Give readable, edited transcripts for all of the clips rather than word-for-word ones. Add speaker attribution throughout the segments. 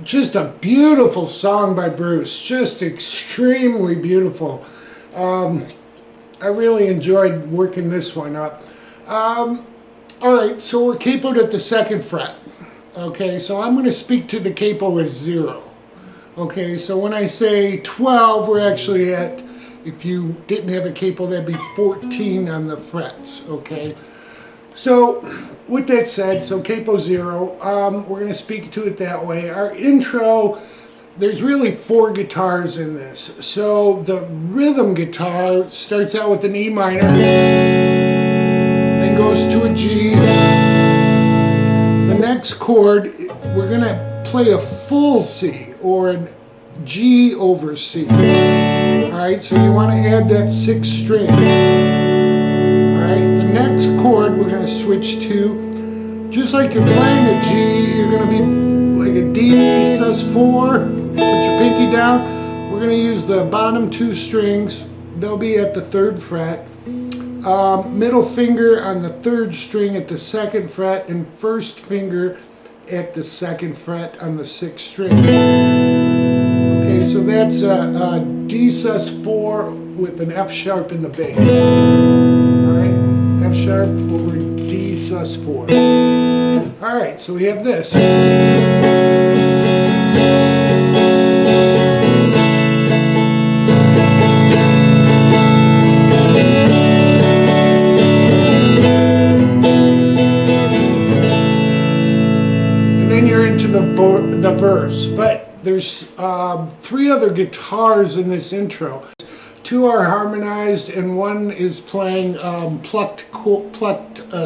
Speaker 1: just a beautiful song by Bruce, just extremely beautiful. I really enjoyed working this one up. Alright, so we're capoed at the 2nd fret. Okay, so I'm going to speak to the capo as 0. Okay, so when I say 12, we're actually at, if you didn't have a capo, that'd be 14 on the frets. Okay, so with that said, so capo 0, we're going to speak to it that way. Our intro, there's really 4 guitars in this. So the rhythm guitar starts out with an E minor, then goes to a G. The next chord, we're going to play a full C, or a G over C. Alright, so you want to add that 6th string. Alright, the next chord we're going to switch to, just like you're playing a G, you're going to be like a D sus4. Put your pinky down. We're going to use the bottom 2 strings. They'll be at the 3rd fret. Middle finger on the 3rd string at the 2nd fret, and 1st finger at the 2nd fret on the 6th string. Okay, so that's a D sus4 with an F sharp in the bass. Alright, F sharp over D sus4. Alright, so we have this. The verse, but there's 3 other guitars in this intro. 2 are harmonized and 1 is playing plucked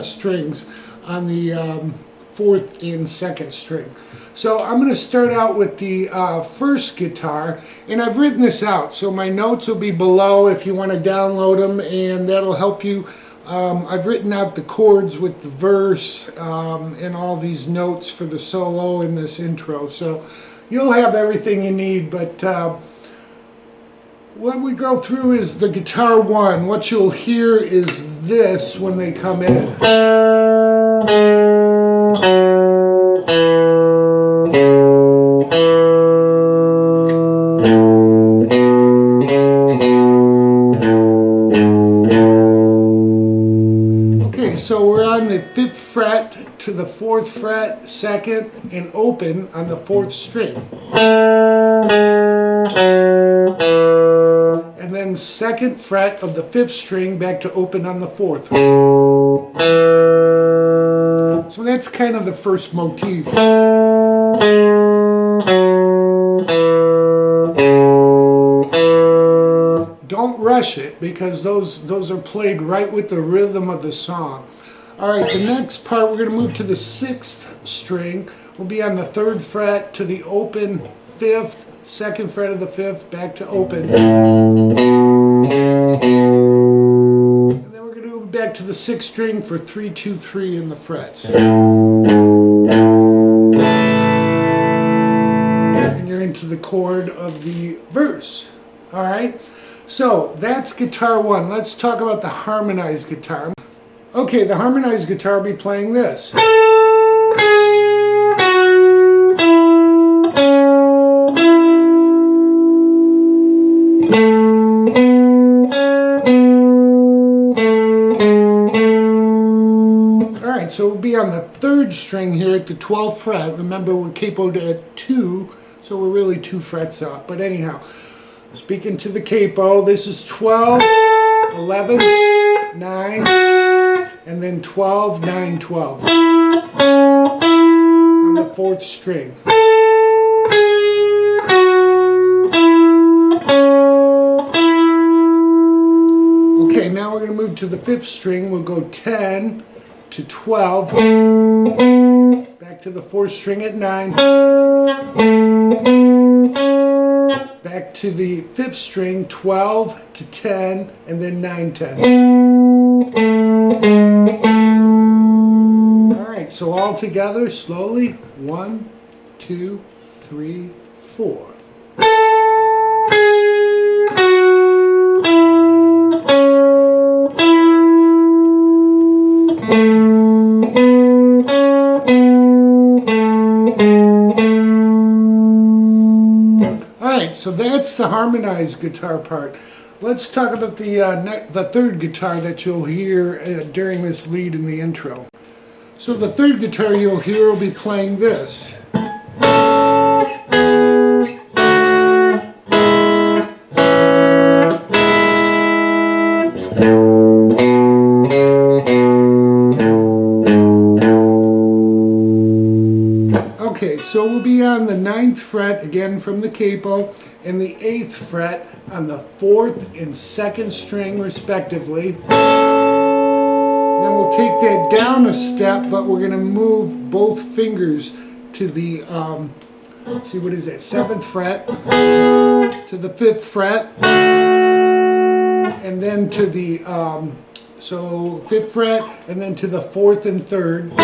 Speaker 1: strings on the 4th and 2nd string. So I'm going to start out with the 1st guitar, and I've written this out, so my notes will be below if you want to download them, and that'll help you. I've written out the chords with the verse and all these notes for the solo in this intro, so you'll have everything you need. But what we go through is the guitar 1. What you'll hear is this when they come in. So we're on the 5th fret to the 4th fret, 2nd, and open on the 4th string. And then 2nd fret of the 5th string back to open on the 4th. So that's kind of the first motif. Don't rush it, because those are played right with the rhythm of the song. Alright, the next part, we're going to move to the 6th string. We'll be on the 3rd fret to the open 5th, 2nd fret of the 5th, back to open. And then we're going to move back to the 6th string for 3, 2, 3 in the frets. And you're into the chord of the verse. Alright? So that's guitar 1. Let's talk about the harmonized guitar. Okay, the harmonized guitar will be playing this. Alright, so we'll be on the 3rd string here at the 12th fret. Remember, we're capoed at 2, so we're really 2 frets up. But anyhow, speaking to the capo, this is 12, 11, 9, and then 12, 9, 12 on the 4th string. Okay, now we're going to move to the 5th string. We'll go 10 to 12, back to the 4th string at 9, back to the 5th string, 12 to 10, and then 9, 10. Alright, so all together, slowly, 1, 2, 3, 4. right, so that's the harmonized guitar part. Let's talk about the third guitar that you'll hear during this lead in the intro. So the third guitar you'll hear will be playing this. Okay, so we'll be on the 9th fret, again from the capo, and the 8th fret on the 4th and 2nd string respectively. Then we'll take that down a step, but we're going to move both fingers to the, let's see, what is that, 7th fret, to the 5th fret, and then to the, so 5th fret, and then to the 4th and 3rd.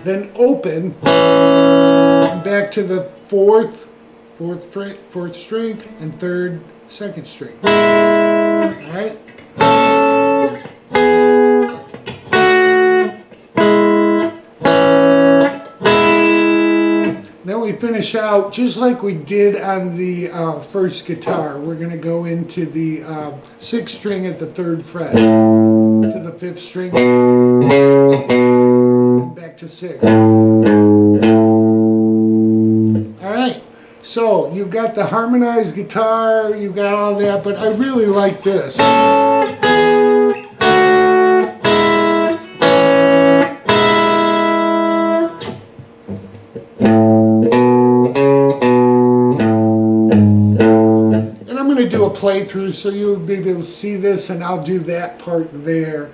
Speaker 1: Then open, and back to the 4th string, and 3rd, 2nd string. All right. Then we finish out just like we did on the first guitar. We're going to go into the 6th string at the 3rd fret, to the 5th string, and back to 6. All right, so you've got the harmonized guitar, you've got all that, but I really like this. Do a playthrough so you'll be able to see this, and I'll do that part there.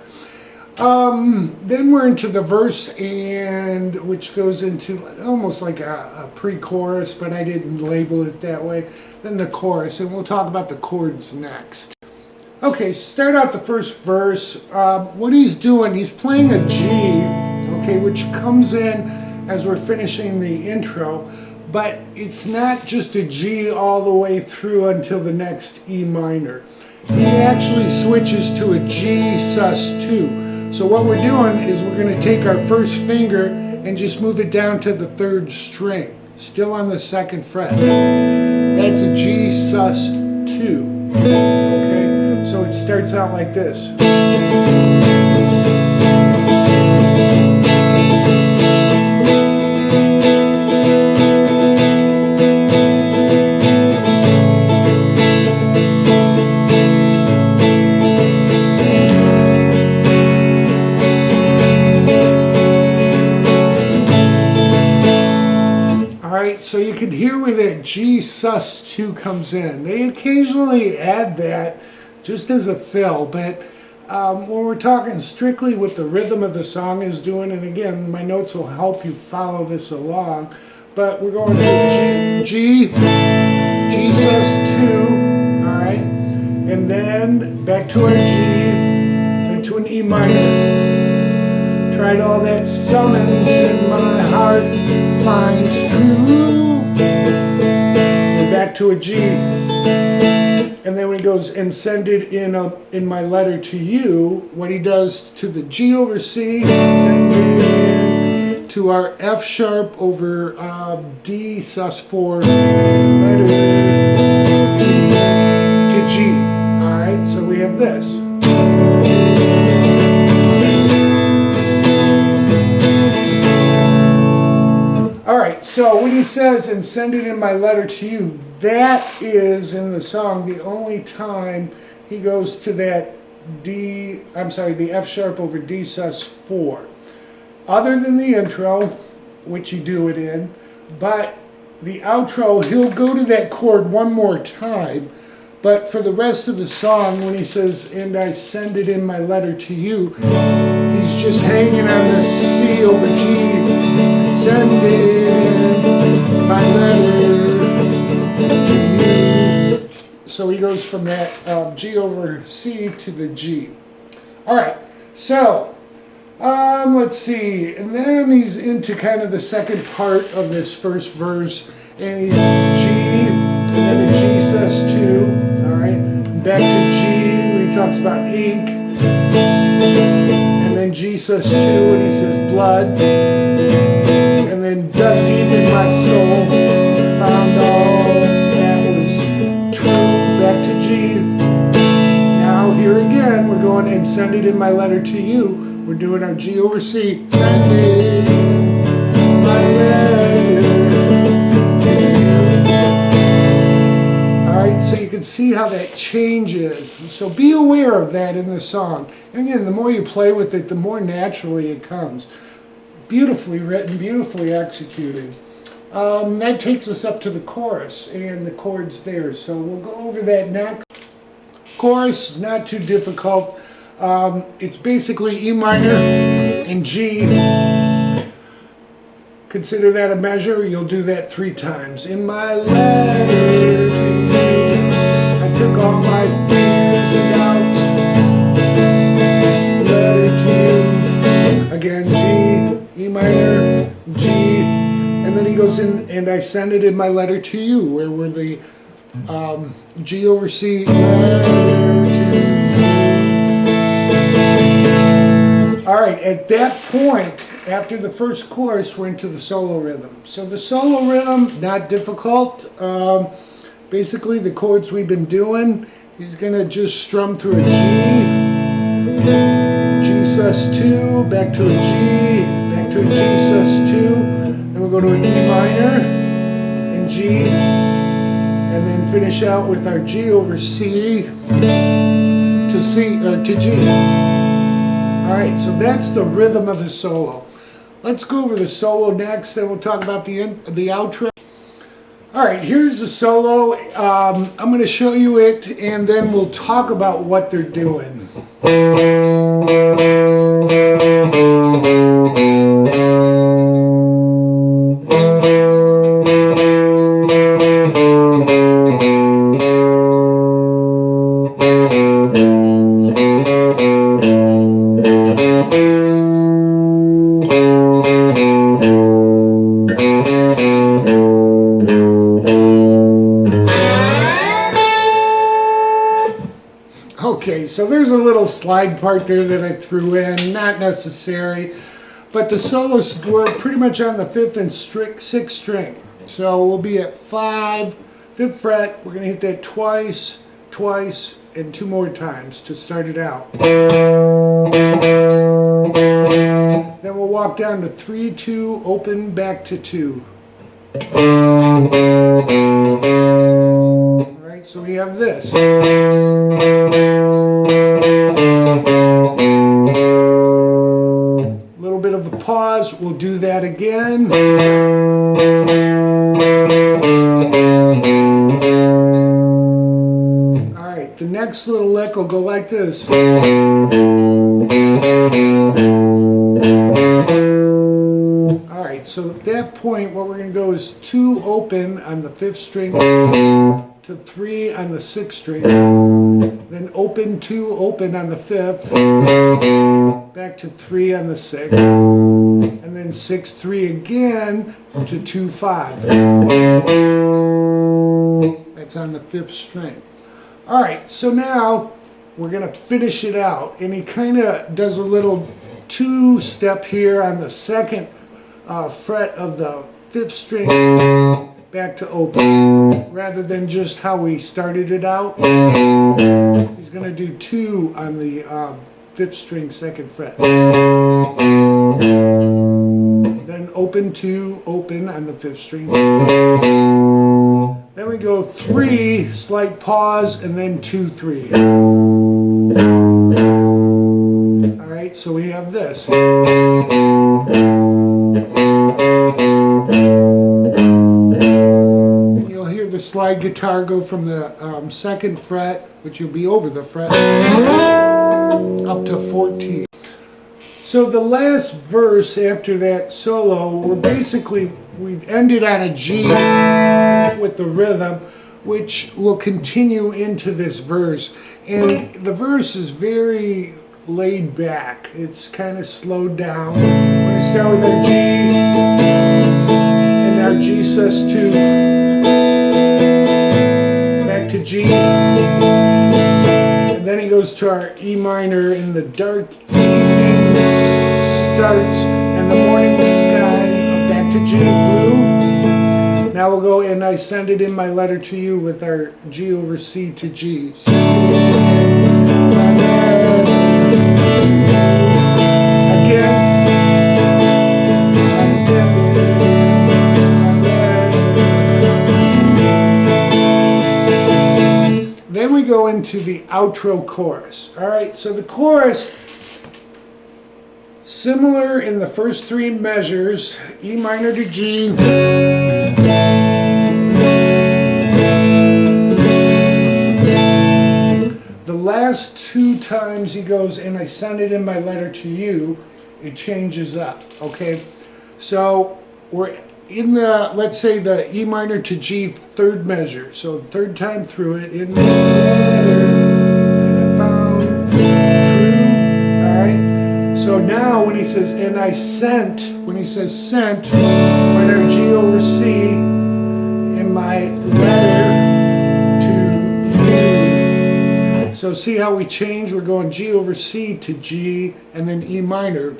Speaker 1: Then we're into the verse, and which goes into almost like a pre-chorus, but I didn't label it that way. Then the chorus, and we'll talk about the chords next. Okay, start out the first verse. What he's doing, he's playing a G, okay, which comes in as we're finishing the intro. But it's not just a G all the way through until the next E minor. He actually switches to a G sus2. So what we're doing is we're going to take our first finger and just move it down to the 3rd string, still on the 2nd fret. That's a G sus2. Okay, so it starts out like this. So you can hear where that G sus2 comes in. They occasionally add that just as a fill, but when we're talking strictly what the rhythm of the song is doing, and again, my notes will help you follow this along, but we're going to G sus2, all right, and then back to our G, then to an E minor. Tried all that summons in my heart finds true. We're back to a G, and then when he goes and send it in my letter to you, what he does to the G over C, send it in to our F sharp over D sus4, letter to G. All right, so we have this. Alright, so when he says, and send it in my letter to you, that is, in the song, the only time he goes to that the F sharp over D sus4. Other than the intro, which you do it in, but the outro, he'll go to that chord one more time, but for the rest of the song, when he says, and I send it in my letter to you, he's just hanging on this C over G. Send in my letter to you. So he goes from that G over C to the G. All right, so let's see. And then he's into kind of the second part of this first verse, and he's G, and then a G sus2. All right, back to G where he talks about ink, and then G sus2 and he says blood. And then dug deep in my soul, found all that send it in my letter to you. We're doing our G over C. Sending my letter to you. Alright, so you can see how that changes. So be aware of that in the song. And again, the more you play with it, the more naturally it comes. Beautifully written, beautifully executed. That takes us up to the chorus and the chords there. So we'll go over that next. Chorus is not too difficult. It's basically E minor and G. Consider that a measure. You'll do that 3 times. In my letter to you, I took all my fears and doubts. Letter to you. Again, G, E minor, G. And then he goes in, and I send it in my letter to you, where we're the G over C, letter to you. Alright, at that point, after the first chorus, we're into the solo rhythm. So the solo rhythm, not difficult. Basically, the chords we've been doing, he's going to just strum through a G, G sus2, back to a G, back to a G sus2. Then we'll go to an E minor and G, and then finish out with our G over C to C or to G. All right, so that's the rhythm of the solo. Let's go over the solo next, then we'll talk about the outro. All right, here's the solo. I'm going to show you it, and then we'll talk about what they're doing. Okay, so there's a little slide part there that I threw in, not necessary, but the solos were pretty much on the 5th and 6th string. So we'll be at 5th fret, we're going to hit that twice, and 2 more times to start it out. Then we'll walk down to 3, 2, open, back to 2. Alright, so we have this. Little bit of a pause, we'll do that again. Alright, the next little lick will go like this. Alright, so at that point what we're going to go is 2 open on the 5th string to 3 on the 6th string, then open 2 open on the 5th, back to 3 on the 6th, and then 6 3 again to 2 5. That's on the 5th string. Alright, so now we're going to finish it out, and he kind of does a little 2-step here on the 2nd fret of the 5th string back to open, rather than just how we started it out. He's going to do 2 on the 5th string 2nd fret, then open 2 open on the 5th string, then we go 3 slight pause, and then 2 3. Alright, so we have this. The slide guitar go from the 2nd fret, which will be over the fret, up to 14. So the last verse after that solo, we've ended on a G with the rhythm, which will continue into this verse. And the verse is very laid back. It's kind of slowed down. We're going to start with our G and our G sus2. To G, and then he goes to our E minor, in the dark evening starts and the morning sky, back to G blue. Now we'll go, and I send it in my letter to you with our G over C to G. Send it in my letter Again, I send it my letter. Then we go into the outro chorus. All right, so the chorus, similar in the first three measures, E minor to G. The last two times he goes, and I send it in my letter to you, it changes up, okay? So we're in the, let's say the E minor to G third measure. So third time through it, in my letter, and I found true, all right? So now when he says, and I sent, when he says sent, minor G over C, in my letter to you. So see how we change? We're going G over C to G, and then E minor.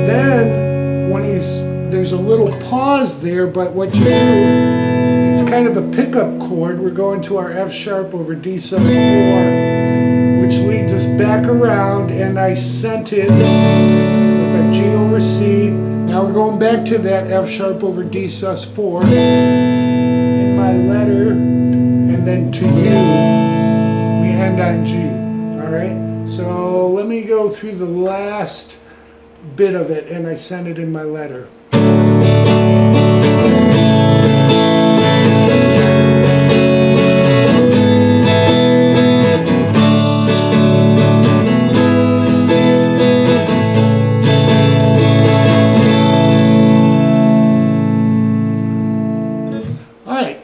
Speaker 1: Then, when there's a little pause there, but what you do, it's kind of a pickup chord. We're going to our F sharp over D sus4, which leads us back around, and I sent it with our G over C. Now we're going back to that F sharp over D sus4 in my letter, and then to you, we end on G. All right? So let me go through the last bit of it, and I send it in my letter.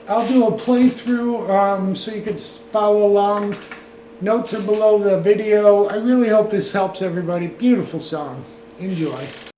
Speaker 1: I'll do a playthrough so you can follow along. Notes are below the video. I really hope this helps everybody. Beautiful song. Enjoy.